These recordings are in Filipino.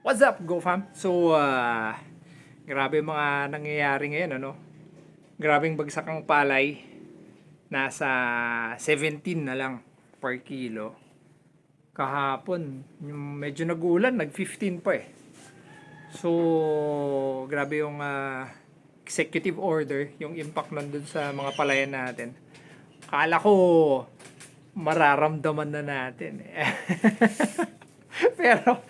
What's up, GoFam? So, grabe mga nangyayari ngayon, ano? Grabing bagsak ang palay. Nasa 17 na lang per kilo. Kahapon, yung medyo nag-uulan, nag-15 pa eh. So, grabe yung executive order, yung impact nandun sa mga palayan natin. Kala ko, mararamdaman na natin eh. Pero,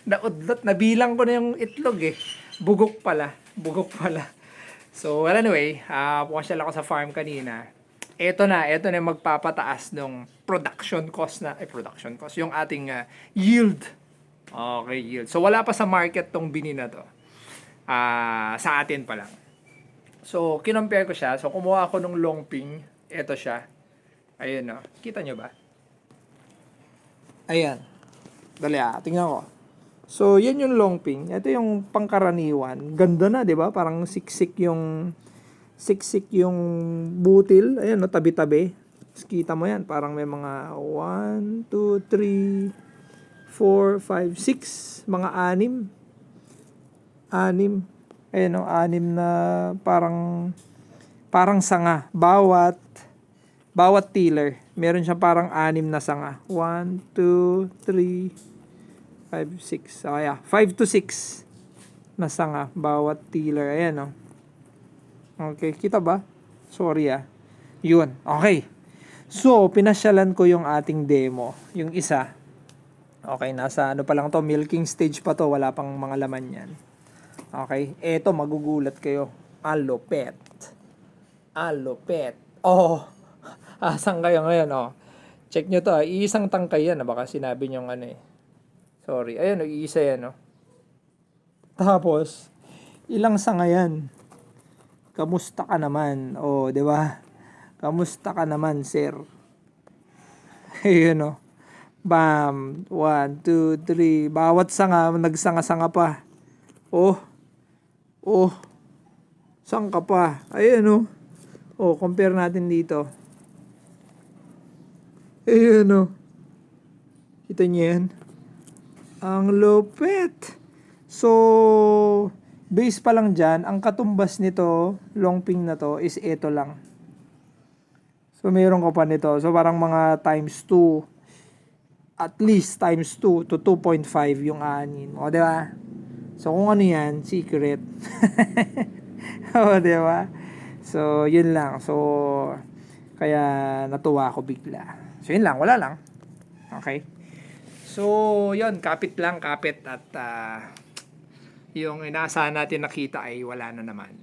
naudlot, nabilang ko na yung itlog eh. Bugok pala. Bugok pala. So, well anyway, pumasyal ako sa farm kanina. Ito na yung magpapataas ng production cost production cost, yung ating yield. Okay, yield. So, wala pa sa market tong bini na to. Sa atin pa lang. So, kinompare ko siya. So, kumuha ako ng longping. Ito siya. Ayun, no. Kita nyo ba? Ayan. Dali tingnan ko. So, yan yung longping. Ito yung pangkaraniwan. Ganda na, 'di ba? Parang siksik yung butil. Ayan, no, tabi-tabi. Kita mo yan, parang may mga 1 2 3 4 5 6 mga anim. Ayan, no, anim na parang sanga. Bawat tiller, meron siyang parang anim na sanga. 1, 2, 3, 5, 6. So, 5 to 6 na sanga bawat tiller. Ayan, no? Okay, kita ba? Sorry, Yun, okay. So, pinasyalan ko yung ating demo. Yung isa. Okay, nasa ano pa lang to, milking stage pa to. Wala pang mga laman yan. Okay, eto, magugulat kayo. Alopet. Oh, asan kayo ngayon, Check nyo to, iisang tangkay yan, baka sinabi nyo eh. Sorry, ayun, iisa yan, Tapos, ilang sanga yan? Kamusta ka naman? Di ba? Kamusta ka naman, sir? Ayun, Bam! 1, 2, 3. Bawat sanga, nagsanga-sanga pa. Oh. Saan ka pa? Ayun, compare natin dito. Ayun, kita niyo yan? Ang lupit. So, base pa lang dyan, ang katumbas nito, longping na to, is ito lang. So, mayroon ko pa nito. So, parang mga times 2. At least times 2 to 2.5 yung anin. Diba? So, kung ano yan, secret. Diba? So, yun lang. So, kaya natuwa ako bigla. So, yun lang. Wala lang. Okay? So, yun. Kapit at yung inaasahan natin nakita ay wala na naman.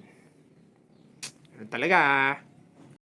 Yun talaga.